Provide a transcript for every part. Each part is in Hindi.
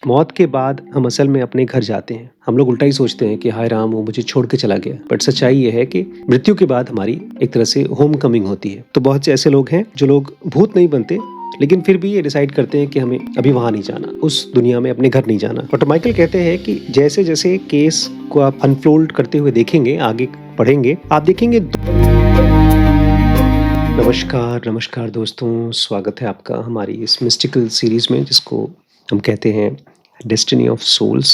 मौत के बाद हम असल में अपने घर जाते हैं। हम लोग उल्टा ही सोचते हैं कि हाय राम वो मुझे छोड़ के चला गया। बट सच्चाई ये है कि मृत्यु के बाद हमारी एक तरह से होम कमिंग होती है। तो बहुत से ऐसे लोग हैं जो लोग भूत नहीं बनते, लेकिन फिर भी ये डिसाइड करते हैं कि हमें अभी वहां नहीं जाना, उस दुनिया में अपने घर नहीं जाना। डॉक्टर माइकल कहते हैं कि जैसे जैसे केस को आप अनफोल्ड करते हुए देखेंगे, आगे पढ़ेंगे, आप देखेंगे। नमस्कार नमस्कार दोस्तों, स्वागत है आपका हमारी इस मिस्टिकल सीरीज में, जिसको हम कहते हैं डेस्टिनी ऑफ सोल्स।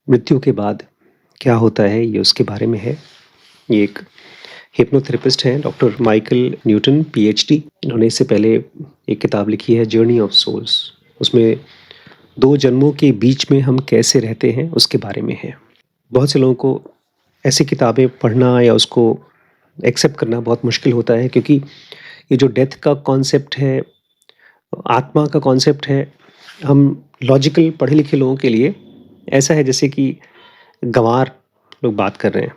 मृत्यु के बाद क्या होता है, ये उसके बारे में है। ये एक हिप्नोथेरेपिस्ट हैं, डॉक्टर माइकल न्यूटन, पीएचडी। इन्होंने इससे पहले एक किताब लिखी है, जर्नी ऑफ सोल्स। उसमें दो जन्मों के बीच में हम कैसे रहते हैं उसके बारे में है। बहुत से लोगों को ऐसी किताबें पढ़ना या उसको एक्सेप्ट करना बहुत मुश्किल होता है, क्योंकि ये जो डेथ का कॉन्सेप्ट है, आत्मा का कॉन्सेप्ट है, हम लॉजिकल पढ़े लिखे लोगों के लिए ऐसा है जैसे कि गंवार लोग बात कर रहे हैं।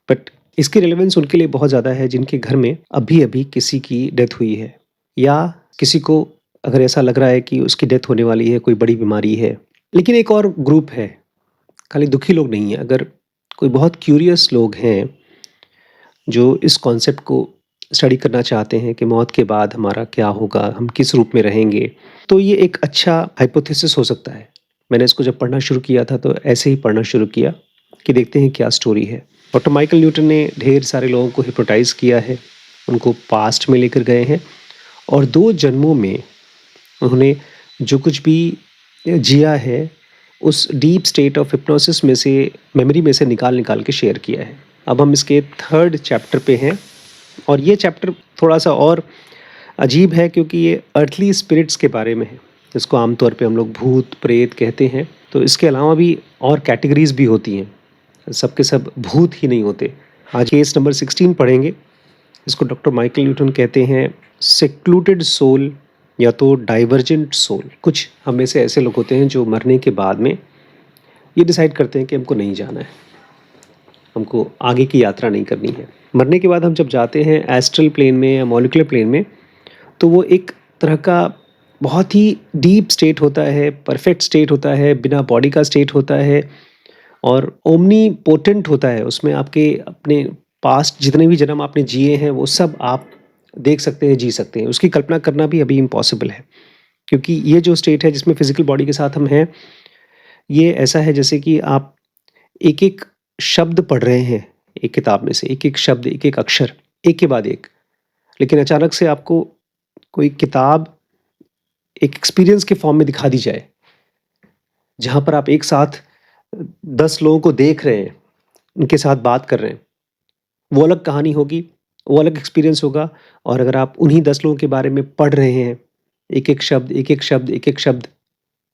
बट इसकी रिलेवेंस उनके लिए बहुत ज़्यादा है जिनके घर में अभी अभी किसी की डेथ हुई है, या किसी को अगर ऐसा लग रहा है कि उसकी डेथ होने वाली है, कोई बड़ी बीमारी है। लेकिन एक और ग्रुप है, खाली दुखी लोग नहीं है। अगर कोई बहुत क्यूरियस लोग हैं जो इस कॉन्सेप्ट को स्टडी करना चाहते हैं कि मौत के बाद हमारा क्या होगा, हम किस रूप में रहेंगे, तो ये एक अच्छा हाइपोथेसिस हो सकता है। मैंने इसको जब पढ़ना शुरू किया था तो ऐसे ही पढ़ना शुरू किया कि देखते हैं क्या स्टोरी है। डॉक्टर माइकल न्यूटन ने ढेर सारे लोगों को हिप्नोटाइज किया है, उनको पास्ट में लेकर गए हैं, और 2 जन्मों में उन्होंने जो कुछ भी जिया है उस डीप स्टेट ऑफ हिप्नोसिस में से, मेमोरी में से निकाल निकाल के शेयर किया है। अब हम इसके 3rd चैप्टर पे हैं, और ये चैप्टर थोड़ा सा और अजीब है क्योंकि ये अर्थली स्पिरिट्स के बारे में है, जिसको आमतौर पे हम लोग भूत प्रेत कहते हैं। तो इसके अलावा भी और कैटेगरीज भी होती हैं, सबके सब भूत ही नहीं होते। आज केस नंबर 16 पढ़ेंगे। इसको डॉक्टर माइकल न्यूटन कहते हैं सेक्लूटेड सोल या तो डाइवर्जेंट सोल। कुछ हम में से ऐसे लोग होते हैं जो मरने के बाद में ये डिसाइड करते हैं कि हमको नहीं जाना है, हमको आगे की यात्रा नहीं करनी है। मरने के बाद हम जब जाते हैं एस्ट्रल प्लेन में या मॉलिक्यूलर प्लेन में, तो वो एक तरह का बहुत ही डीप स्टेट होता है, परफेक्ट स्टेट होता है, बिना बॉडी का स्टेट होता है, और ओमनी पोटेंट होता है। उसमें आपके अपने पास्ट जितने भी जन्म आपने जिए हैं वो सब आप देख सकते हैं, जी सकते हैं। उसकी कल्पना करना भी अभी इम्पॉसिबल है, क्योंकि ये जो स्टेट है जिसमें फिजिकल बॉडी के साथ हम हैं, ये ऐसा है जैसे कि आप एक एक शब्द पढ़ रहे हैं, एक किताब में से एक एक शब्द, एक एक अक्षर, एक के बाद एक। लेकिन अचानक से आपको कोई किताब एक एक्सपीरियंस के फॉर्म में दिखा दी जाए, जहाँ पर आप एक साथ 10 लोगों को देख रहे हैं, उनके साथ बात कर रहे हैं। वो अलग कहानी होगी, वो अलग एक्सपीरियंस होगा। और अगर आप उन्हीं 10 लोगों के बारे में पढ़ रहे हैं, एक एक शब्द, एक एक शब्द, एक एक शब्द,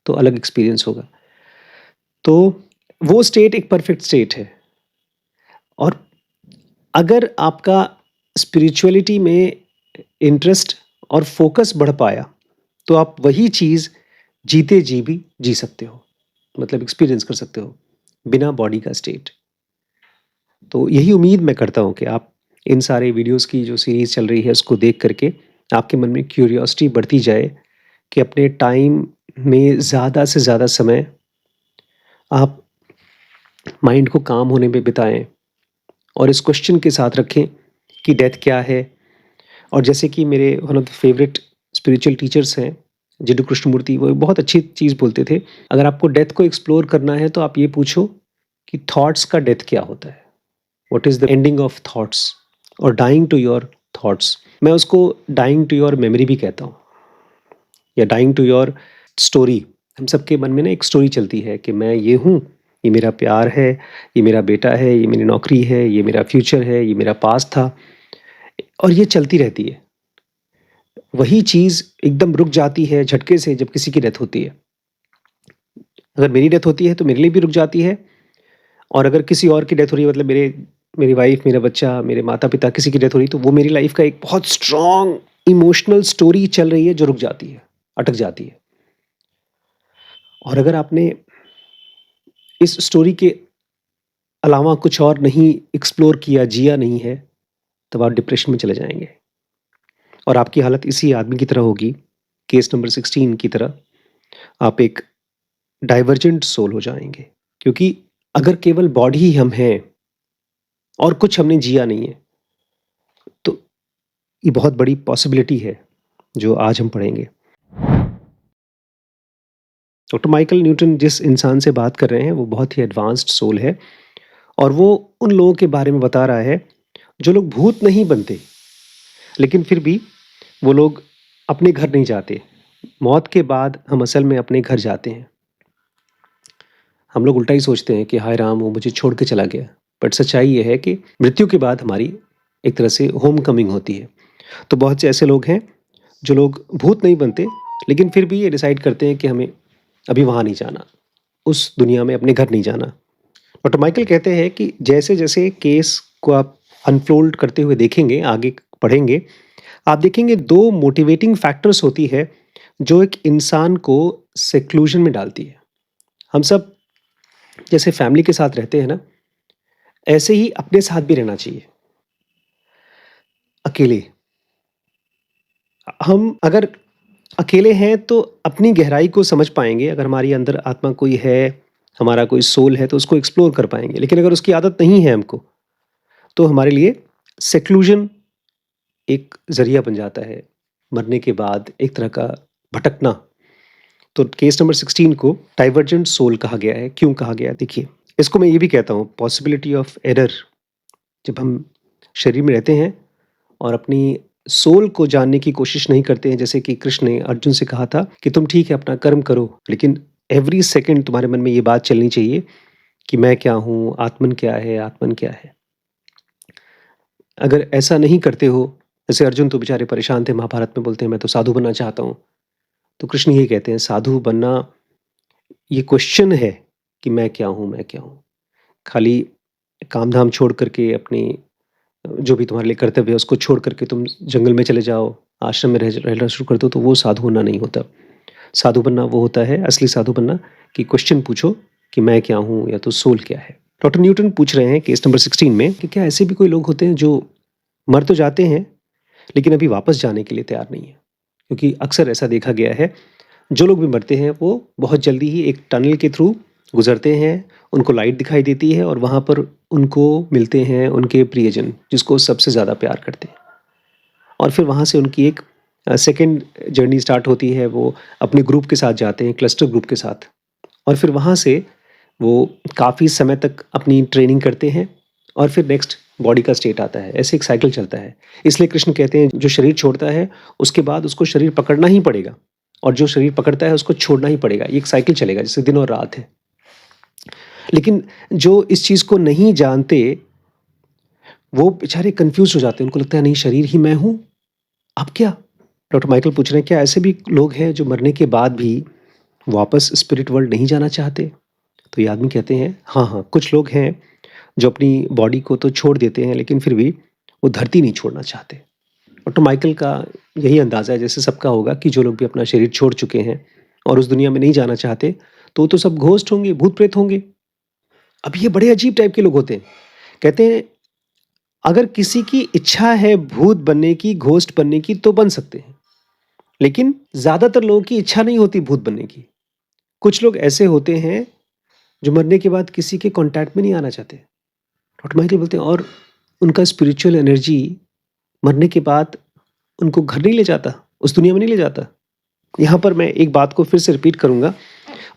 तो अलग एक्सपीरियंस होगा। तो वो स्टेट एक परफेक्ट स्टेट है। और अगर आपका स्पिरिचुअलिटी में इंटरेस्ट और फोकस बढ़ पाया, तो आप वही चीज़ जीते जी भी जी सकते हो, मतलब एक्सपीरियंस कर सकते हो बिना बॉडी का स्टेट। तो यही उम्मीद मैं करता हूँ कि आप इन सारे वीडियोस की जो सीरीज़ चल रही है उसको देख करके आपके मन में क्यूरियोसिटी बढ़ती जाए कि अपने टाइम में ज़्यादा से ज़्यादा समय आप माइंड को काम होने में बिताएं, और इस क्वेश्चन के साथ रखें कि डेथ क्या है। और जैसे कि मेरे one of the favourite spiritual teachers हैं जिडू कृष्णमूर्ति, वो बहुत अच्छी चीज़ बोलते थे, अगर आपको डेथ को एक्सप्लोर करना है तो आप ये पूछो कि थॉट्स का डेथ क्या होता है, what is the ending of thoughts, और डाइंग टू योर थॉट्स। मैं उसको डाइंग टू योर मेमोरी भी कहता हूँ, या डाइंग टू योर स्टोरी। हम सबके मन में ना एक स्टोरी चलती है कि मैं ये हूँ, ये मेरा प्यार है, ये मेरा बेटा है, ये मेरी नौकरी है, ये मेरा फ्यूचर है, ये मेरा पास्ट था, और ये चलती रहती है। वही चीज़ एकदम रुक जाती है झटके से जब किसी की डेथ होती है। अगर मेरी डेथ होती है तो मेरे लिए भी रुक जाती है, और अगर किसी और की डेथ हो रही है, मतलब मेरी वाइफ, मेरा बच्चा, मेरे माता-पिता, किसी की डेथ हो रही है, तो वो मेरी लाइफ़ का एक बहुत स्ट्रॉन्ग इमोशनल स्टोरी चल रही है जो रुक जाती है, अटक जाती है। और अगर आपने इस स्टोरी के अलावा कुछ और नहीं एक्सप्लोर किया, जिया नहीं है, तब आप डिप्रेशन में चले जाएँगे, और आपकी हालत इसी आदमी की तरह होगी, केस नंबर 16 की तरह, आप एक डाइवर्जेंट सोल हो जाएँगे। क्योंकि अगर केवल बॉडी ही हम हैं और कुछ हमने जिया नहीं है, तो ये बहुत बड़ी पॉसिबिलिटी है, जो आज हम पढ़ेंगे। डॉक्टर माइकल न्यूटन जिस इंसान से बात कर रहे हैं, वो बहुत ही एडवांस्ड सोल है और वो उन लोगों के बारे में बता रहा है, जो लोग भूत नहीं बनते, लेकिन फिर भी वो लोग अपने घर नहीं जाते। मौत के बाद हम असल में अपने घर जाते हैं। हम लोग उल्टा ही सोचते हैं कि हाय राम, वो मुझे छोड़ के चला गया। बट सच्चाई ये है कि मृत्यु के बाद हमारी एक तरह से होम कमिंग होती है। तो बहुत से ऐसे लोग हैं, जो लोग भूत नहीं बनते, लेकिन फिर भी ये डिसाइड करते हैं कि हमें अभी वहाँ नहीं जाना, उस दुनिया में अपने घर नहीं जाना। डॉक्टर माइकल कहते हैं कि जैसे-जैसे केस को आप अनफ़ोल्ड करते हुए देखेंगे, आगे पढ़ेंगे, आप देखेंगे 2 मोटिवेटिंग फैक्टर्स होती है, जो एक इंसान को सेक्लूज़न में डालती है। हम सब जैसे फैमिली के साथ रहते हैं ना, ऐसे ही अपने साथ भी रहना चाहिए। अकेले। हम अगर अकेले हैं तो अपनी गहराई को समझ पाएँगे, अगर हमारी अंदर आत्मा कोई है, हमारा कोई सोल है तो उसको एक्सप्लोर कर पाएँगे। लेकिन अगर उसकी आदत नहीं है हमको, तो हमारे लिए सेक्लूज़न एक ज़रिया बन जाता है, मरने के बाद एक तरह का भटकना। तो केस नंबर 16 को डाइवर्जेंट सोल कहा गया है। क्यों कहा गया है? देखिए, इसको मैं ये भी कहता हूँ पॉसिबिलिटी ऑफ एरर। जब हम शरीर में रहते हैं और अपनी सोल को जानने की कोशिश नहीं करते हैं, जैसे कि कृष्ण ने अर्जुन से कहा था कि तुम ठीक है अपना कर्म करो, लेकिन एवरी सेकंड तुम्हारे मन में ये बात चलनी चाहिए कि मैं क्या हूँ, आत्मन क्या है, आत्मन क्या है। अगर ऐसा नहीं करते हो, जैसे अर्जुन तो बेचारे परेशान थे, महाभारत में बोलते हैं मैं तो साधु बनना चाहता हूँ। तो कृष्ण यही कहते हैं साधु बनना ये क्वेश्चन है कि मैं क्या हूँ, मैं क्या हूँ। खाली काम-धाम छोड़ कर के अपनी जो भी तुम्हारे लिए कर्तव्य है उसको छोड़ कर के तुम जंगल में चले जाओ, आश्रम में रहना शुरू कर दो, तो वो साधु होना नहीं होता। साधु बनना वो होता है, असली साधु बनना कि क्वेश्चन पूछो कि मैं क्या हूँ या तो सोल क्या है। डॉक्टर न्यूटन पूछ रहे हैं केस नंबर 16 में कि क्या ऐसे भी कोई लोग होते हैं जो मर तो जाते हैं, लेकिन अभी वापस जाने के लिए तैयार नहीं है? क्योंकि अक्सर ऐसा देखा गया है, जो लोग भी मरते हैं वो बहुत जल्दी ही एक टनल के थ्रू गुज़रते हैं, उनको लाइट दिखाई देती है और वहाँ पर उनको मिलते हैं उनके प्रियजन, जिसको सबसे ज़्यादा प्यार करते हैं। और फिर वहाँ से उनकी एक सेकंड जर्नी स्टार्ट होती है, वो अपने ग्रुप के साथ जाते हैं, क्लस्टर ग्रुप के साथ। और फिर वहाँ से वो काफ़ी समय तक अपनी ट्रेनिंग करते हैं और फिर नेक्स्ट बॉडी का स्टेट आता है। ऐसे एक साइकिल चलता है। इसलिए कृष्ण कहते हैं जो शरीर छोड़ता है, उसके बाद उसको शरीर पकड़ना ही पड़ेगा और जो शरीर पकड़ता है उसको छोड़ना ही पड़ेगा। ये एक साइकिल चलेगा जैसे दिन और रात है। लेकिन जो इस चीज़ को नहीं जानते, वो बेचारे कन्फ्यूज़ हो जाते हैं। उनको लगता है नहीं शरीर ही मैं हूँ, अब क्या? डॉक्टर माइकल पूछ रहे हैं क्या ऐसे भी लोग हैं जो मरने के बाद भी वापस स्पिरिट वर्ल्ड नहीं जाना चाहते? तो ये आदमी कहते हैं हाँ, हाँ, कुछ लोग हैं जो अपनी बॉडी को तो छोड़ देते हैं, लेकिन फिर भी वो धरती नहीं छोड़ना चाहते। डॉक्टर माइकल का यही अंदाज़ा है जैसे सबका होगा कि जो लोग भी अपना शरीर छोड़ चुके हैं और उस दुनिया में नहीं जाना चाहते, तो वो तो सब घोस्ट होंगे, भूत-प्रेत होंगे। अब ये बड़े अजीब टाइप के लोग होते हैं। कहते हैं अगर किसी की इच्छा है भूत बनने की, घोस्ट बनने की तो बन सकते हैं। लेकिन ज़्यादातर लोगों की इच्छा नहीं होती भूत बनने की। कुछ लोग ऐसे होते हैं जो मरने के बाद किसी के कॉन्टैक्ट में नहीं आना चाहते। ऑटोमेटिकली बोलते हैं और उनका स्पिरिचुअल एनर्जी मरने के बाद उनको घर नहीं ले जाता, उस दुनिया में नहीं ले जाता। यहाँ पर मैं एक बात को फिर से रिपीट करूँगा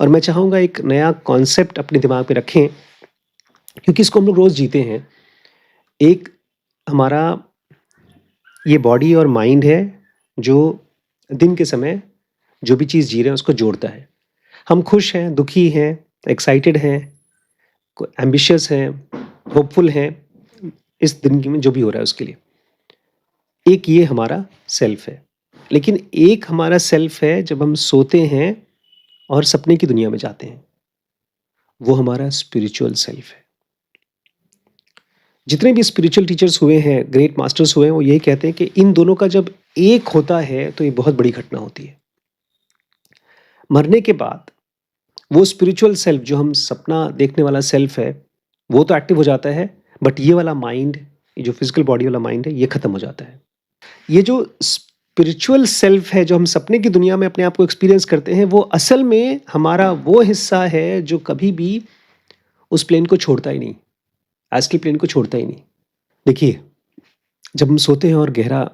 और मैं चाहूँगा एक नया कॉन्सेप्ट अपने दिमाग में रखें, क्योंकि इसको हम लोग रोज़ जीते हैं। एक हमारा ये बॉडी और माइंड है, जो दिन के समय जो भी चीज़ जी रहे हैं उसको जोड़ता है। हम खुश हैं, दुखी हैं, एक्साइटेड हैं, एम्बिशियस हैं, होपफुल हैं, इस दिन में जो भी हो रहा है उसके लिए। एक ये हमारा सेल्फ है। लेकिन एक हमारा सेल्फ है जब हम सोते हैं और सपने की दुनिया में जाते हैं, वो हमारा स्पिरिचुअल सेल्फ है। जितने भी स्पिरिचुअल टीचर्स हुए हैं, ग्रेट मास्टर्स हुए हैं, वो यही कहते हैं कि इन दोनों का जब एक होता है तो ये बहुत बड़ी घटना होती है। मरने के बाद वो स्पिरिचुअल सेल्फ जो हम सपना देखने वाला सेल्फ है, वो तो एक्टिव हो जाता है, बट ये वाला माइंड, ये जो फिजिकल बॉडी वाला माइंड है, ये खत्म हो जाता है। ये जो स्पिरिचुअल सेल्फ है, जो हम सपने की दुनिया में अपने आप को एक्सपीरियंस करते हैं, वो असल में हमारा वो हिस्सा है जो कभी भी उस प्लेन को छोड़ता ही नहीं, एस्ट्रल प्लेन को छोड़ता ही नहीं। देखिए, जब हम सोते हैं और गहरा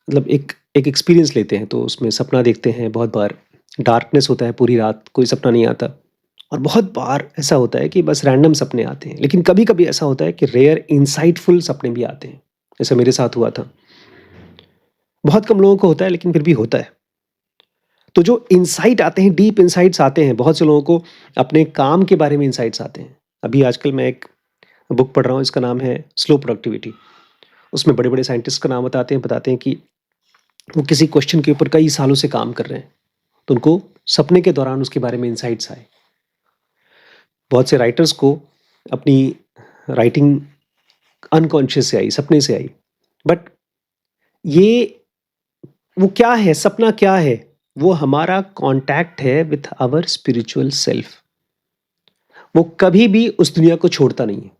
मतलब एक एक एक्सपीरियंस लेते हैं, तो उसमें सपना देखते हैं, बहुत बार डार्कनेस होता है, पूरी रात कोई सपना नहीं आता, और बहुत बार ऐसा होता है कि बस रैंडम सपने आते हैं। लेकिन कभी-कभी ऐसा होता है कि रेयर इनसाइटफुल सपने भी आते हैं, जैसा मेरे साथ हुआ था। बहुत कम लोगों को होता है, लेकिन फिर भी होता है। तो जो इनसाइट आते हैं, डीप इनसाइट्स आते हैं, बहुत से लोगों को अपने काम के बारे में इनसाइट्स आते हैं। अभी आजकल मैं एक बुक पढ़ रहा हूँ, इसका नाम है स्लो प्रोडक्टिविटी। उसमें बड़े-बड़े साइंटिस्ट का नाम बताते हैं कि वो किसी क्वेश्चन के ऊपर कई सालों से काम कर रहे हैं, तो उनको सपने के दौरान उसके बारे में इनसाइट्स आए। बहुत से राइटर्स को अपनी राइटिंग अनकॉन्शियस से आई, सपने से आई। बट ये वो क्या है, सपना क्या है? वो हमारा कॉन्टैक्ट है विथ आवर स्पिरिचुअल सेल्फ। वो कभी भी उस दुनिया को छोड़ता नहीं है।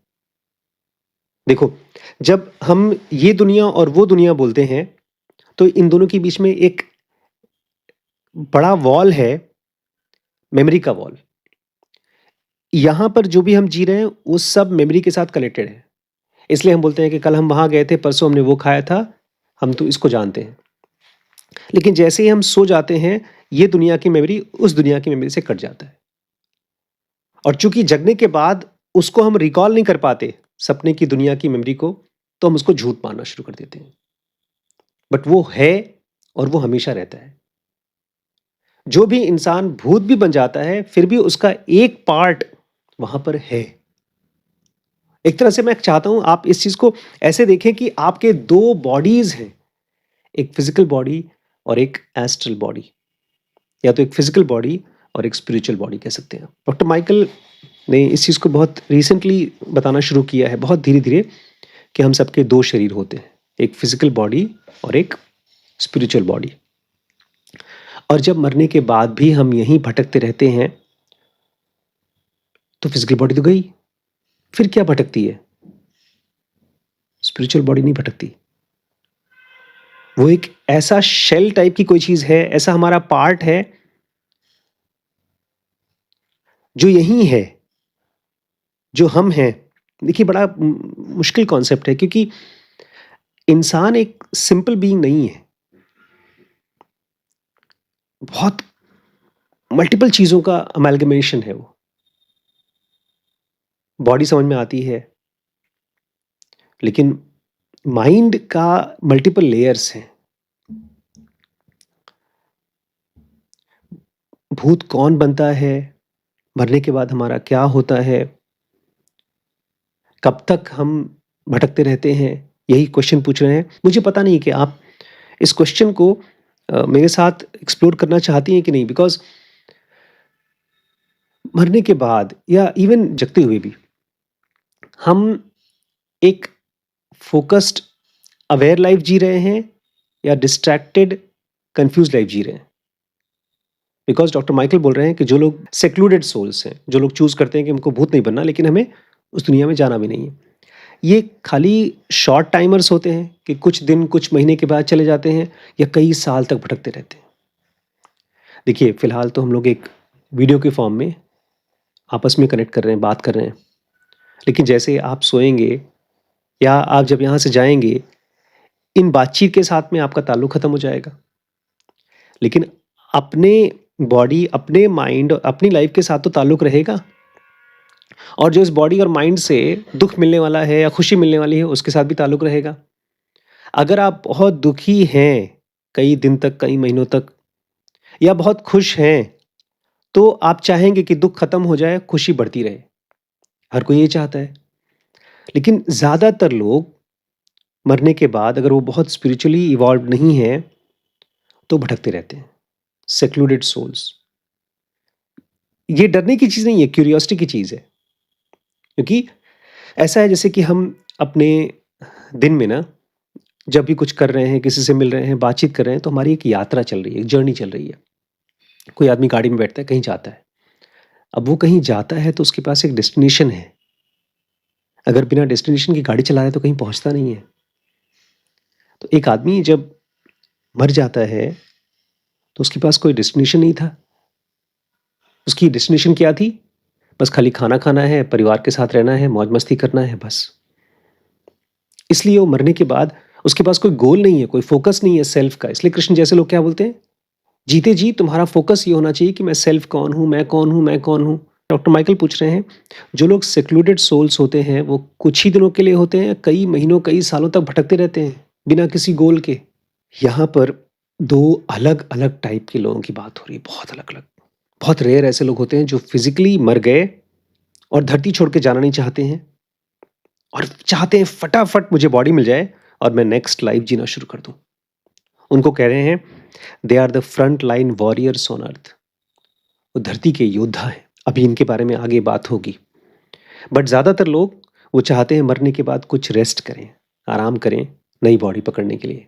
देखो, जब हम ये दुनिया और वो दुनिया बोलते हैं, तो इन दोनों के बीच में एक बड़ा वॉल है, मेमोरी का वॉल। यहाँ पर जो भी हम जी रहे हैं, वो सब मेमोरी के साथ कनेक्टेड है। इसलिए हम बोलते हैं कि कल हम वहाँ गए थे, परसों हमने वो खाया था, हम तो इसको जानते हैं। लेकिन जैसे ही हम सो जाते हैं, ये दुनिया की मेमोरी उस दुनिया की मेमोरी से कट जाता है। और चूंकि जगने के बाद उसको हम रिकॉल नहीं कर पाते, सपने की दुनिया की मेमोरी को, तो हम उसको झूठ मानना शुरू कर देते हैं। बट वो है, और वो हमेशा रहता है। जो भी इंसान भूत भी बन जाता है, फिर भी उसका एक पार्ट वहां पर है। एक तरह से मैं चाहता हूं आप इस चीज को ऐसे देखें कि आपके दो बॉडीज हैं, एक फिजिकल बॉडी और एक एस्ट्रल बॉडी, या तो एक फिजिकल बॉडी और एक स्पिरिचुअल बॉडी कह सकते हैं। डॉक्टर माइकल ने इस चीज को बहुत रिसेंटली बताना शुरू किया है, बहुत धीरे धीरे, कि हम सबके दो शरीर होते हैं, एक फिजिकल बॉडी और एक स्पिरिचुअल बॉडी। और जब मरने के बाद भी हम यहीं भटकते रहते हैं, तो फिजिकल बॉडी तो गई, फिर क्या भटकती है? स्पिरिचुअल बॉडी नहीं भटकती। वो एक ऐसा शेल टाइप की कोई चीज है, ऐसा हमारा पार्ट है जो यही है, जो हम हैं। देखिए, बड़ा मुश्किल कॉन्सेप्ट है, क्योंकि इंसान एक सिंपल बीइंग नहीं है। बहुत मल्टीपल चीजों का अमेलगमेशन है वो। बॉडी समझ में आती है, लेकिन माइंड का मल्टीपल लेयर्स हैं। भूत कौन बनता है, मरने के बाद हमारा क्या होता है, कब तक हम भटकते रहते हैं, यही क्वेश्चन पूछ रहे हैं। मुझे पता नहीं कि आप इस क्वेश्चन को मेरे साथ एक्सप्लोर करना चाहती हैं कि नहीं, बिकॉज मरने के बाद या इवन जगते हुए भी हम एक फोकस्ड अवेयर लाइफ जी रहे हैं, या डिस्ट्रैक्टेड कंफ्यूज लाइफ जी रहे हैं। बिकॉज डॉक्टर माइकल बोल रहे हैं कि जो लोग सेक्लूडेड सोल्स हैं, जो लोग चूज करते हैं कि हमको भूत नहीं बनना, लेकिन हमें उस दुनिया में जाना भी नहीं है, ये खाली शॉर्ट टाइमर्स होते हैं कि कुछ दिन कुछ महीने के बाद चले जाते हैं, या कई साल तक भटकते रहते हैं। देखिए, फिलहाल तो हम लोग एक वीडियो के फॉर्म में आपस में कनेक्ट कर रहे हैं, बात कर रहे हैं, लेकिन जैसे आप सोएंगे या आप जब यहाँ से जाएंगे, इन बातचीत के साथ में आपका ताल्लुक खत्म हो जाएगा। लेकिन अपने बॉडी, अपने माइंड, अपनी लाइफ के साथ तो ताल्लुक रहेगा, और जो इस बॉडी और माइंड से दुख मिलने वाला है या खुशी मिलने वाली है, उसके साथ भी ताल्लुक रहेगा। अगर आप बहुत दुखी हैं कई दिन तक, कई महीनों तक, या बहुत खुश हैं, तो आप चाहेंगे कि दुख खत्म हो जाए, खुशी बढ़ती रहे। हर कोई ये चाहता है। लेकिन ज्यादातर लोग मरने के बाद, अगर वो बहुत स्पिरिचुअली इवॉल्व नहीं है, तो भटकते रहते हैं, सेक्लूडेड सोल्स। ये डरने की चीज नहीं है, क्यूरियोसिटी की चीज है। क्योंकि ऐसा है जैसे कि हम अपने दिन में ना, जब भी कुछ कर रहे हैं, किसी से मिल रहे हैं, बातचीत कर रहे हैं, तो हमारी एक यात्रा चल रही है, एक जर्नी चल रही है। कोई आदमी गाड़ी में बैठता है, कहीं जाता है। अब वो कहीं जाता है तो उसके पास एक डेस्टिनेशन है। अगर बिना डेस्टिनेशन की गाड़ी चला रहा है तो कहीं पहुंचता नहीं है। तो एक आदमी जब मर जाता है तो उसके पास कोई डेस्टिनेशन नहीं था। उसकी डेस्टिनेशन क्या थी? बस खाली खाना खाना है, परिवार के साथ रहना है, मौज-मस्ती करना है बस। इसलिए वो मरने के बाद उसके पास कोई गोल नहीं है, कोई फ़ोकस नहीं है सेल्फ का। इसलिए कृष्ण जैसे लोग क्या बोलते हैं? जीते जी तुम्हारा फ़ोकस ये होना चाहिए कि मैं सेल्फ कौन हूँ, मैं कौन हूँ, मैं कौन हूँ? डॉक्टर माइकल पूछ रहे हैं, जो लोग सेक्लूडेड सोल्स होते हैं, वो कुछ ही दिनों के लिए होते हैं, कई महीनों, कई सालों तक भटकते रहते हैं, बिना किसी गोल के। यहाँ पर 2 अलग-अलग टाइप के लोगों की बात हो रही है, बहुत अलग-अलग। बहुत रेयर ऐसे लोग होते हैं जो फिज़िकली मर गए और धरती छोड़ के जाना नहीं चाहते हैं और चाहते हैं फटाफट मुझे बॉडी मिल जाए और मैं नेक्स्ट लाइफ़ जीना शुरू कर दूँ। उनको कह रहे हैं, they are the front line warriors on earth. वो धरती के योद्धा हैं। अभी इनके बारे में आगे बात होगी। बट ज़्यादातर लोग वो चाहते हैं मरने के बाद कुछ रेस्ट करें, आराम करें, नई बॉडी पकड़ने के लिए।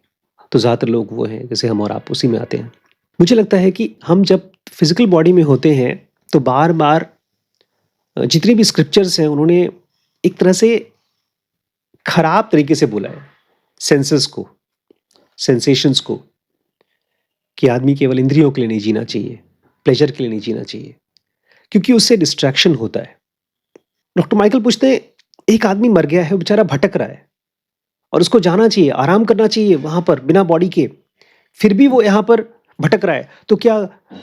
तो ज़्यादातर लोग वो हैं, जैसे हम और आप उसी में आते हैं। मुझे लगता है कि हम जब फिज़िकल बॉडी में होते हैं, तो बार-बार जितनी भी स्क्रिप्चर्स हैं, उन्होंने एक तरह से खराब तरीके से बोला है, सेंसेस को, सेंसेशंस को, कि आदमी केवल इंद्रियों के लिए नहीं जीना चाहिए, प्लेज़र के लिए नहीं जीना चाहिए, क्योंकि उससे डिस्ट्रैक्शन होता है। डॉक्टर माइकल पूछते हैं, एक आदमी मर गया है, वो बेचारा भटक रहा है और उसको जाना चाहिए, आराम करना चाहिए वहाँ पर बिना बॉडी के, फिर भी वो यहाँ पर भटक रहा है। तो क्या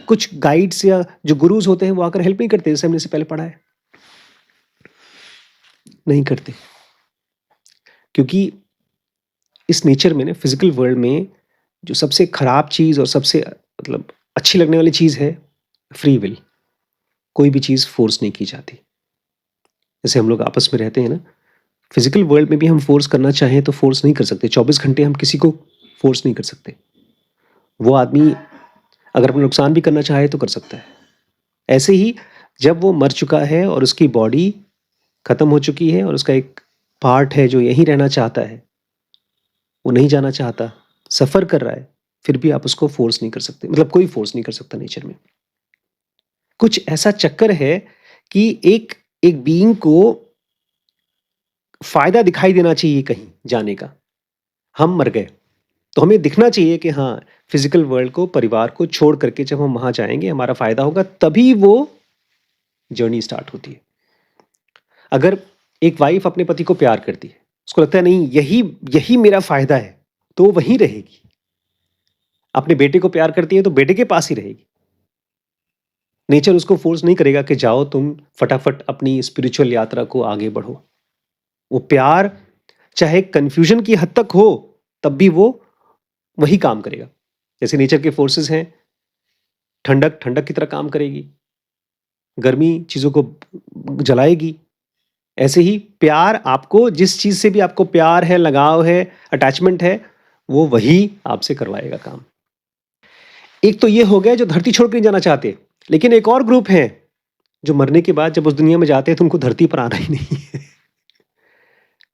कुछ गाइड्स या जो गुरुज़ होते हैं, वो आकर हेल्प नहीं करते, जैसे हमने इससे पहले पढ़ा है? नहीं करते, क्योंकि इस नेचर में ना, फिज़िकल वर्ल्ड में जो सबसे खराब चीज़ और सबसे मतलब अच्छी लगने वाली चीज़ है, फ्री विल। कोई भी चीज़ फ़ोर्स नहीं की जाती। जैसे हम लोग आपस में रहते हैं ना, फिज़िकल वर्ल्ड में भी हम फ़ोर्स करना चाहें तो फ़ोर्स नहीं कर सकते। 24 घंटे हम किसी को फ़ोर्स नहीं कर सकते। वो आदमी अगर अपना नुकसान भी करना चाहे तो कर सकता है। ऐसे ही जब वो मर चुका है और उसकी बॉडी ख़त्म हो चुकी है और उसका एक पार्ट है जो यहीं रहना चाहता है, वो नहीं जाना चाहता, सफ़र कर रहा है, फिर भी आप उसको फ़ोर्स नहीं कर सकते। मतलब कोई फ़ोर्स नहीं कर सकता नेचर में। कुछ ऐसा चक्कर है कि एक एक बीइंग को फ़ायदा दिखाई देना चाहिए कहीं जाने का। हम मर गए, तो हमें दिखना चाहिए कि हाँ, फिज़िकल वर्ल्ड को, परिवार को छोड़ करके जब हम वहाँ जाएँगे, हमारा फ़ायदा होगा, तभी वो जर्नी स्टार्ट होती है। अगर एक वाइफ़ अपने पति को प्यार करती है, उसको लगता है नहीं यही यही मेरा फ़ायदा है, तो वो वहीं रहेगी। अपने बेटे को प्यार करती है तो बेटे के पास ही रहेगी। नेचर उसको फ़ोर्स नहीं करेगा कि जाओ तुम फटाफट अपनी स्पिरिचुअल यात्रा को आगे बढ़ो। वो प्यार चाहे कन्फ्यूज़न की हद तक हो, तब भी वो वही काम करेगा। जैसे नेचर के फ़ोर्सेस हैं, ठंडक, ठंडक की तरह काम करेगी, गर्मी चीज़ों को जलाएगी। ऐसे ही प्यार आपको जिस चीज़ से भी आपको प्यार है, लगाव है, अटैचमेंट है, वो वही आपसे करवाएगा काम। एक तो ये हो गया जो धरती छोड़ के नहीं जाना चाहते, लेकिन एक और ग्रुप है, जो मरने के बाद जब उस दुनिया में जाते हैं तो उनको धरती पर आना ही नहीं है।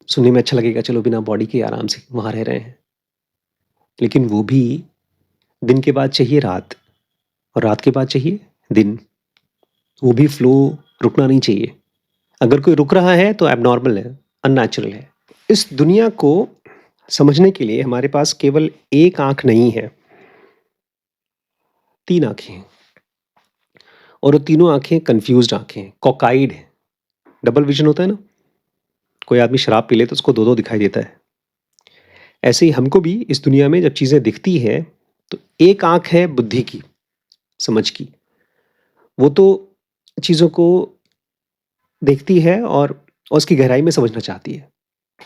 सुनने में अच्छा लगेगा, चलो बिना बॉडी के आराम से वहाँ रह रहे हैं। लेकिन वो भी दिन के बाद चाहिए रात और रात के बाद चाहिए दिन। वो भी फ्लो रुकना नहीं चाहिए। अगर कोई रुक रहा है तो एबनॉर्मल है, अननेचुरल है। इस दुनिया को समझने के लिए हमारे पास केवल एक आँख नहीं है, 3 आँखें हैं और वो तीनों आँखें कन्फ्यूज़्ड आँखें हैं, कॉकाइड हैं। डबल विज़न होता है ना? कोई आदमी शराब पी ले तो उसको 2-2 दिखाई देता है। ऐसे ही हमको भी इस दुनिया में जब चीज़ें दिखती हैं, तो एक आँख है बुद्धि की, समझ की। वो तो चीज़ों को देखती है और उसकी गहराई में समझना चाहती है।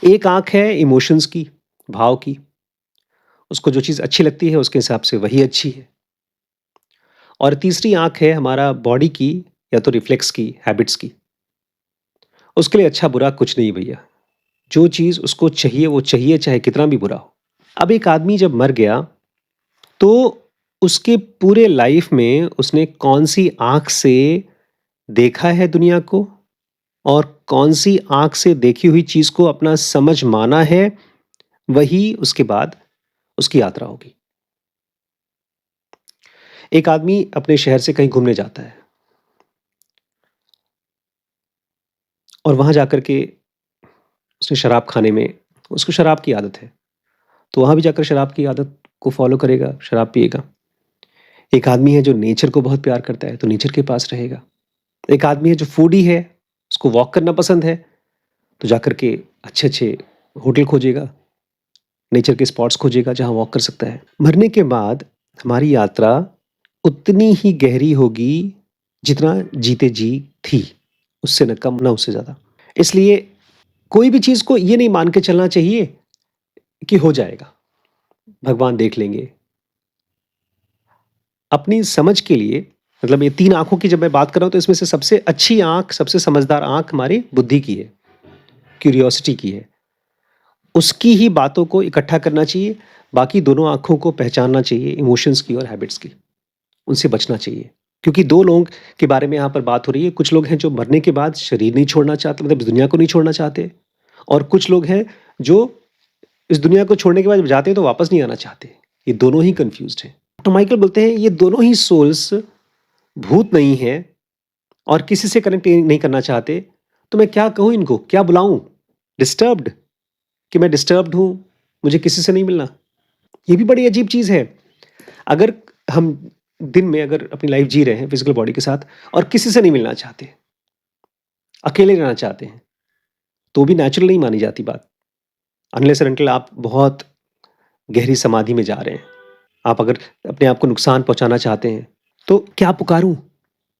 एक आँख है इमोशंस की, भाव की। उसको जो चीज़ अच्छी लगती है उसके हिसाब से वही अच्छी है। और तीसरी आँख है हमारा बॉडी की या तो रिफ्लेक्स की, हैबिट्स की। उसके लिए अच्छा-बुरा कुछ नहीं भैया। जो चीज़ उसको चाहिए वो चाहिए चाहे कितना भी बुरा हो। अब एक आदमी जब मर गया, तो उसके पूरे लाइफ़ में उसने कौन-सी आँख से देखा है दुनिया को और कौन-सी आँख से देखी हुई चीज़ को अपना समझ माना है, वही उसके बाद उसकी यात्रा होगी। एक आदमी अपने शहर से कहीं घूमने जाता है और वहाँ जाकर के उसने शराब खाने में उसको शराब की आदत है, तो वहाँ भी जाकर शराब की आदत को फॉलो करेगा, शराब पिएगा। एक आदमी है जो नेचर को बहुत प्यार करता है, तो नेचर के पास रहेगा। एक आदमी है जो फूडी है, उसको वॉक करना पसंद है, तो जाकर के अच्छे-अच्छे होटल खोजेगा, नेचर के स्पॉट्स खोजेगा जहाँ वॉक कर सकता है। मरने के बाद हमारी यात्रा उतनी ही गहरी होगी जितना जीते जी थी, उससे न कम, ना उससे ज़्यादा। इसलिए कोई भी चीज़ को ये नहीं मान के चलना चाहिए कि हो जाएगा, भगवान देख लेंगे। अपनी समझ के लिए, मतलब ये 3 आँखों की जब मैं बात कर रहा हूँ, तो इसमें से सबसे अच्छी आँख, सबसे समझदार आँख हमारी बुद्धि की है, क्यूरियोसिटी की है। उसकी ही बातों को इकट्ठा करना चाहिए, बाकी दोनों आँखों को पहचानना चाहिए, इमोशंस की और हैबिट्स की। उनसे बचना चाहिए। क्योंकि 2 लोगों के बारे में यहाँ पर बात हो रही है। कुछ लोग हैं जो मरने के बाद शरीर नहीं छोड़ना चाहते, मतलब इस दुनिया को नहीं छोड़ना चाहते, और कुछ लोग हैं जो इस दुनिया को छोड़ने के बाद जब जाते हैं तो वापस नहीं आना चाहते। ये दोनों ही कन्फ्यूज़्ड हैं। तो माइकल बोलते हैं ये दोनों ही सोल्स भूत नहीं हैं और किसी से कनेक्ट नहीं करना चाहते, तो मैं क्या कहूँ इनको? क्या बुलाऊँ? डिस्टर्ब्ड? कि मैं डिस्टर्ब्ड हूँ, मुझे किसी से नहीं मिलना। ये भी बड़ी अजीब चीज़ है। अगर हम दिन में अगर अपनी लाइफ जी रहे हैं फिजिकल बॉडी के साथ और किसी से नहीं मिलना चाहते, अकेले रहना चाहते हैं, तो भी नेचुरल नहीं मानी जाती बात। अनलेस एंड अनटिल आप बहुत गहरी समाधि में जा रहे हैं। आप अगर अपने आप को नुकसान पहुंचाना चाहते हैं, तो क्या पुकारूं?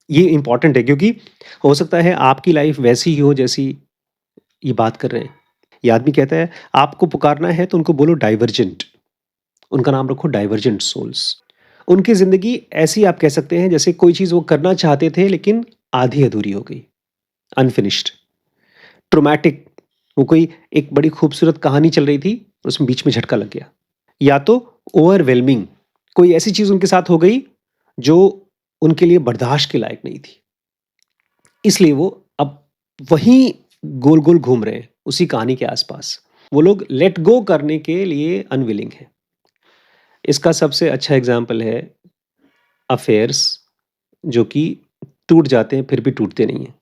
ये इंपॉर्टेंट है, क्योंकि हो सकता है आपकी लाइफ वैसी ही हो जैसी ये बात कर रहे हैं। ये आदमी कहता है आपको पुकारना है तो उनको बोलो डाइवर्जेंट, उनका नाम रखो डाइवर्जेंट सोल्स। उनकी ज़िंदगी ऐसी आप कह सकते हैं जैसे कोई चीज़ वो करना चाहते थे लेकिन आधी अधूरी हो गई, अनफिनिश्ड, ट्रॉमेटिक। वो कोई एक बड़ी खूबसूरत कहानी चल रही थी, उसमें बीच में झटका लग गया। या तो ओवरवेलमिंग, कोई ऐसी चीज़ उनके साथ हो गई जो उनके लिए बर्दाश्त के लायक नहीं थी, इसलिए वो अब वहीं गोल-गोल घूम रहे हैं, उसी कहानी के आसपास। वो लोग लेट गो करने के लिए अनविलिंग हैं। इसका सबसे अच्छा एग्जाम्पल है अफेयर्स, जो कि टूट जाते हैं फिर भी टूटते नहीं हैं।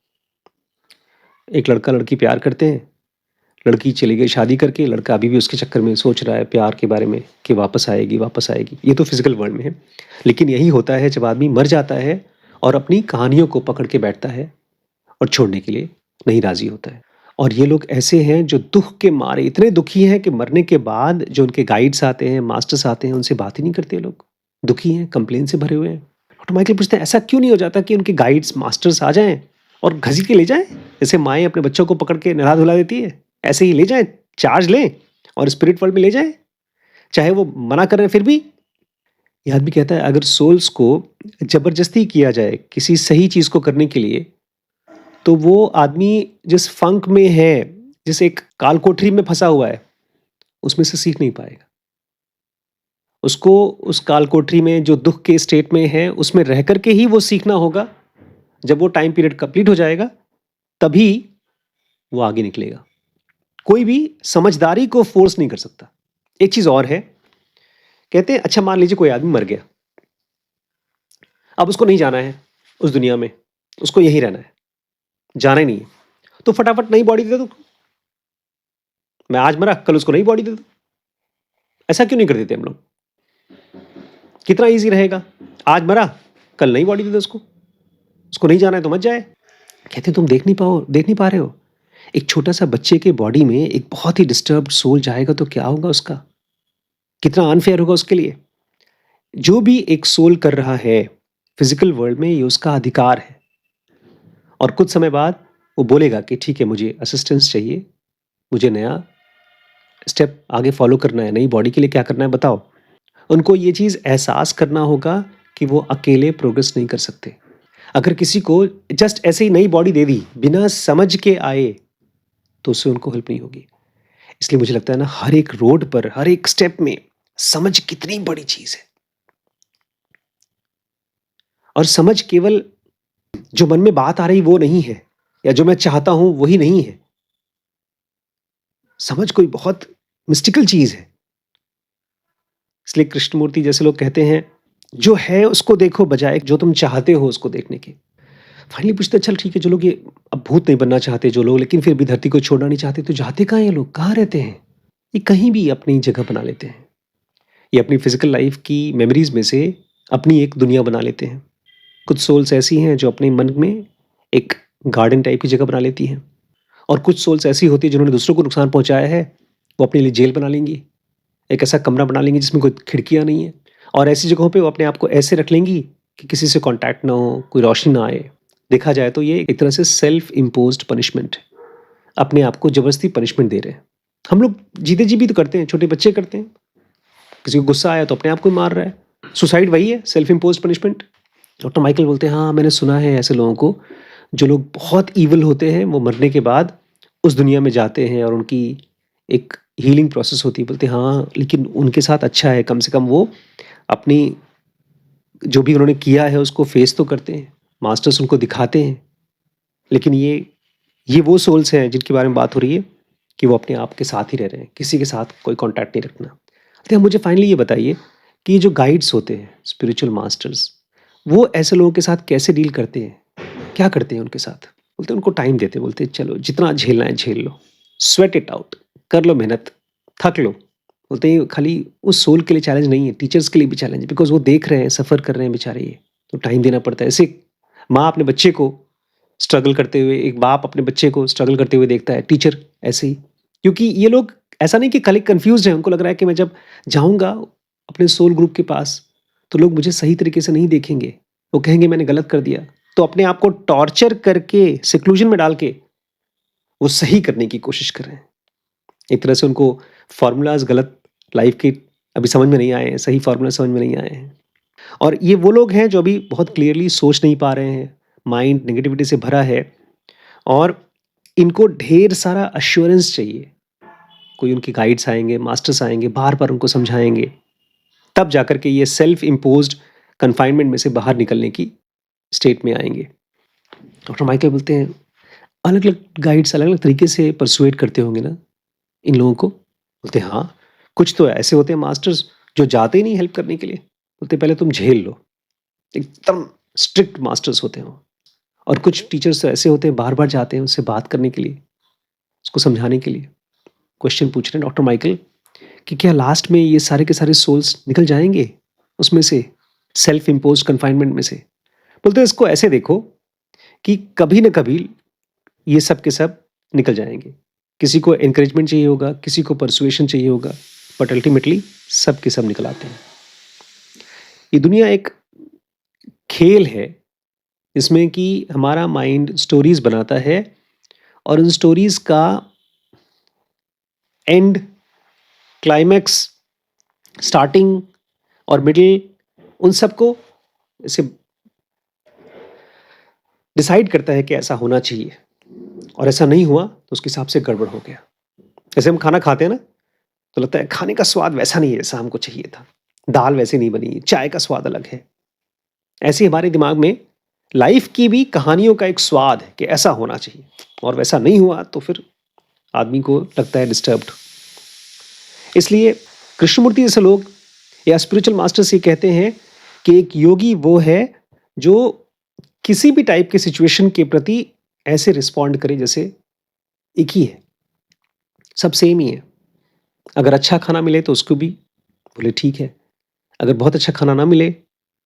एक लड़का लड़की प्यार करते हैं, लड़की चली गई शादी करके, लड़का अभी भी उसके चक्कर में सोच रहा है प्यार के बारे में कि वापस आएगी, वापस आएगी। ये तो फिजिकल वर्ल्ड में है, लेकिन यही होता है जब आदमी मर जाता है और अपनी कहानियों को पकड़ के बैठता है और छोड़ने के लिए नहीं राजी होता है। और ये लोग ऐसे हैं जो दुख के मारे इतने दुखी हैं कि मरने के बाद जो उनके गाइड्स आते हैं, मास्टर्स आते हैं, उनसे बात ही नहीं करते। लोग दुखी हैं, कंप्लेन से भरे हुए हैं। तो माइकल पूछते हैं ऐसा क्यों नहीं हो जाता कि उनके गाइड्स, मास्टर्स आ जाएं और घसीट के ले जाएं, जैसे माएँ अपने बच्चों को पकड़ के नहला धुला देती है, ऐसे ही ले जाएं, चार्ज लें और स्पिरिट वर्ल्ड में ले जाएं, चाहे वो मना कर रहे हैं फिर भी। ये आदमी कहता है अगर सोल्स को जबरदस्ती किया जाए किसी सही चीज़ को करने के लिए, तो वो आदमी जिस फंक में है, जिस एक काल कोठरी में फंसा हुआ है, उसमें से सीख नहीं पाएगा। उसको उस काल कोठरी में जो दुख के स्टेट में है, उसमें रह करके ही वो सीखना होगा। जब वो टाइम पीरियड कंप्लीट हो जाएगा, तभी वो आगे निकलेगा। कोई भी समझदारी को फोर्स नहीं कर सकता। एक चीज़ और है, कहते हैं अच्छा मान लीजिए कोई आदमी मर गया, अब उसको नहीं जाना है उस दुनिया में, उसको यहीं रहना है, जाना ही नहीं है, तो फटाफट नई बॉडी दे दो। मैं आज मरा, कल उसको नई बॉडी दे दो। ऐसा क्यों नहीं कर देते हम लोग? कितना इजी रहेगा। आज मरा, कल नई बॉडी दे दो उसको, उसको नहीं जाना है तो मत जाए। कहते तुम देख नहीं पा रहे हो, एक छोटा सा बच्चे के बॉडी में एक बहुत ही डिस्टर्ब्ड सोल जाएगा तो क्या होगा उसका, कितना अनफेयर होगा उसके लिए। जो भी एक सोल कर रहा है फिजिकल वर्ल्ड में, ये उसका अधिकार है। और कुछ समय बाद वो बोलेगा कि ठीक है, मुझे असिस्टेंस चाहिए, मुझे नया स्टेप आगे फॉलो करना है, नई बॉडी के लिए क्या करना है बताओ। उनको ये चीज़ एहसास करना होगा कि वो अकेले प्रोग्रेस नहीं कर सकते। अगर किसी को जस्ट ऐसे ही नई बॉडी दे दी बिना समझ के आए, तो उससे उनको हेल्प नहीं होगी। इसलिए मुझे लगता है ना, हर एक रोड पर, हर एक स्टेप में समझ कितनी बड़ी चीज़ है। और समझ केवल जो मन में बात आ रही वो नहीं है, या जो मैं चाहता हूं वही नहीं है। समझ कोई बहुत मिस्टिकल चीज है। इसलिए कृष्णमूर्ति जैसे लोग कहते हैं जो है उसको देखो बजाय जो तुम चाहते हो उसको देखने के। फाइनली पूछते चल ठीक है, जो लोग ये अब भूत नहीं बनना चाहते जो लोग, लेकिन फिर भी धरती को छोड़ना नहीं चाहते, तो जाते कहाँ हैं ये लोग, कहाँ रहते हैं? ये कहीं भी अपनी जगह बना लेते हैं। ये अपनी फिज़िकल लाइफ़ की मेमोरीज़ में से अपनी एक दुनिया बना लेते हैं। कुछ सोल्स ऐसी हैं जो अपने मन में एक गार्डन टाइप की जगह बना लेती हैं और कुछ सोल्स ऐसी होती हैं जिन्होंने दूसरों को नुकसान पहुँचाया है, वो अपने लिए जेल बना लेंगी। एक ऐसा कमरा बना लेंगी जिसमें कोई खिड़कियाँ नहीं हैं और ऐसी जगहों पे वो अपने आप को ऐसे रख लेंगी कि किसी से कॉन्टैक्ट ना हो, कोई रोशनी ना आए। देखा जाए तो ये एक तरह से सेल्फ इम्पोज़्ड पनिशमेंट है। अपने आप को ज़बरदस्ती पनिशमेंट दे रहे हैं। हम लोग जीते जी भी तो करते हैं, छोटे बच्चे करते हैं। किसी को गुस्सा आया तो अपने आप को ही मार रहा है। सुसाइड वही है, self imposed punishment. Doctor Michael बोलते हैं, हाँ, मैंने सुना है ऐसे लोगों को, जो लोग बहुत ईविल होते हैं, वो मरने के बाद उस दुनिया में जाते हैं और उनकी एक हीलिंग प्रोसेस होती है। बोलते हैं, हाँ, लेकिन उनके साथ अच्छा है, कम से कम वो अपनी जो भी उन्होंने किया है उसको फेस तो करते हैं, मास्टर्स उनको दिखाते हैं। लेकिन ये वो सोल्स हैं जिनके बारे में बात हो रही है कि वो अपने आप के साथ ही रह रहे हैं, किसी के साथ कोई कॉन्टैक्ट नहीं रखना। अच्छा, मुझे फाइनली ये बताइए कि ये जो गाइड्स होते हैं, स्पिरिचुअल मास्टर्स, वो ऐसे लोगों के साथ कैसे डील करते हैं? क्या करते हैं उनके साथ? बोलते हैं उनको टाइम देते हैं, बोलते हैं चलो जितना झेलना है झेल लो, स्वेट इट आउट, कर लो मेहनत, थक लो। बोलते हैं खाली उस सोल के लिए चैलेंज नहीं है, टीचर्स के लिए भी चैलेंज है, बिकॉज़ वो देख रहे हैं, सफ़र कर रहे हैं बेचारे ये, तो टाइम देना पड़ता है। ऐसे माँ अपने बच्चे को स्ट्रगल करते हुए, एक बाप अपने बच्चे को स्ट्रगल करते हुए देखता है, टीचर ऐसे ही। क्योंकि ये लोग ऐसा नहीं कि खाली कन्फ्यूज़्ड हैं, उनको लग रहा है कि मैं जब जाऊँगा अपने सोल ग्रुप के पास, तो लोग मुझे सही तरीके से नहीं देखेंगे। वो कहेंगे मैंने गलत कर दिया। तो अपने आप को टॉर्चर करके, सिक्लूज़न में डाल के, वो सही करने की कोशिश कर रहे हैं। एक तरह से उनको फ़ॉर्मूलाज़ गलत लाइफ़ के अभी समझ में नहीं आए हैं, सही फ़ॉर्मूला समझ में नहीं आए हैं। और ये वो लोग हैं जो अभी बहुत क्लियरली सोच नहीं पा रहे हैं, माइंड नेगेटिविटी से भरा है और इनको ढेर सारा एश्योरेंस चाहिए। कोई उनके गाइड्स आएँगे, मास्टर्स आएँगे, बार-बार उनको समझाएँगे, तब जाकर के ये सेल्फ इम्पोज्ड कन्फाइनमेंट में से बाहर निकलने की स्टेट में आएँगे। डॉक्टर माइकल बोलते हैं, अलग-अलग गाइड्स अलग-अलग तरीके से पर्सुएड करते होंगे ना इन लोगों को? बोलते हैं, हाँ, कुछ तो ऐसे होते हैं मास्टर्स जो जाते ही नहीं हेल्प करने के लिए। बोलते हैं, पहले तुम झेल लो। एकदम स्ट्रिक्ट मास्टर्स होते हैं वो। और कुछ टीचर्स तो ऐसे होते हैं बार-बार जाते हैं उससे बात करने के लिए, उसको समझाने के लिए। क्वेश्चन पूछ रहे हैं डॉक्टर माइकल कि क्या लास्ट में ये सारे के सारे सोल्स निकल जाएँगे उसमें से, सेल्फ इम्पोज्ड कन्फाइनमेंट में से? बोलते हैं इसको ऐसे देखो कि कभी न कभी ये सब के सब निकल जाएँगे। किसी को एनकरेजमेंट चाहिए होगा, किसी को पर्सुएशन चाहिए होगा, बट अल्टीमेटली सब के सब निकल आते हैं। ये दुनिया एक खेल है, जिसमें कि हमारा माइंड स्टोरीज़ बनाता है और उन स्टोरीज़ का एंड, क्लाइमैक्स, स्टार्टिंग और मिडल, उन सबको ऐसे डिसाइड करता है कि ऐसा होना चाहिए और ऐसा नहीं हुआ तो उसके हिसाब से गड़बड़ हो गया। जैसे हम खाना खाते हैं ना, तो लगता है खाने का स्वाद वैसा नहीं है जैसा हमको चाहिए था, दाल वैसे नहीं बनी, चाय का स्वाद अलग है। ऐसे ही हमारे दिमाग में लाइफ की भी कहानियों का एक स्वाद है कि ऐसा होना चाहिए और वैसा नहीं हुआ तो फिर आदमी को लगता है डिस्टर्ब्ड। इसलिए कृष्णमूर्ति जैसे लोग या स्पिरिचुअल मास्टर्स ये कहते हैं कि एक योगी वो है जो किसी भी टाइप के सिचुएशन के प्रति ऐसे रिस्पॉन्ड करे जैसे एक ही है, सब सेम ही है। अगर अच्छा खाना मिले तो उसको भी बोले ठीक है, अगर बहुत अच्छा खाना ना मिले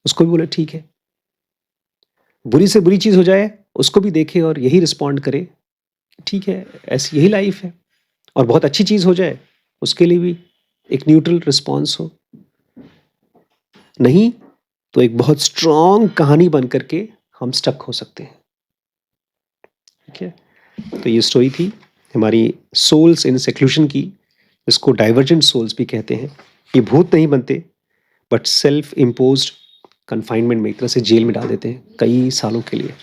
उसको भी बोले ठीक है। बुरी से बुरी चीज़ हो जाए उसको भी देखे और यही रिस्पॉन्ड करे, ठीक है, ऐसी यही लाइफ है। और बहुत अच्छी चीज़ हो जाए उसके लिए भी एक न्यूट्रल रिस्पॉन्स हो। नहीं तो एक बहुत स्ट्रॉन्ग कहानी बन करके हम स्टक हो सकते हैं। ठीक है, तो ये स्टोरी थी हमारी सोल्स इन सेक्लूशन की, इसको डाइवर्जेंट सोल्स भी कहते हैं। ये भूत नहीं बनते बट सेल्फ इम्पोज्ड कन्फाइनमेंट में एक तरह से जेल में डाल देते हैं कई सालों के लिए।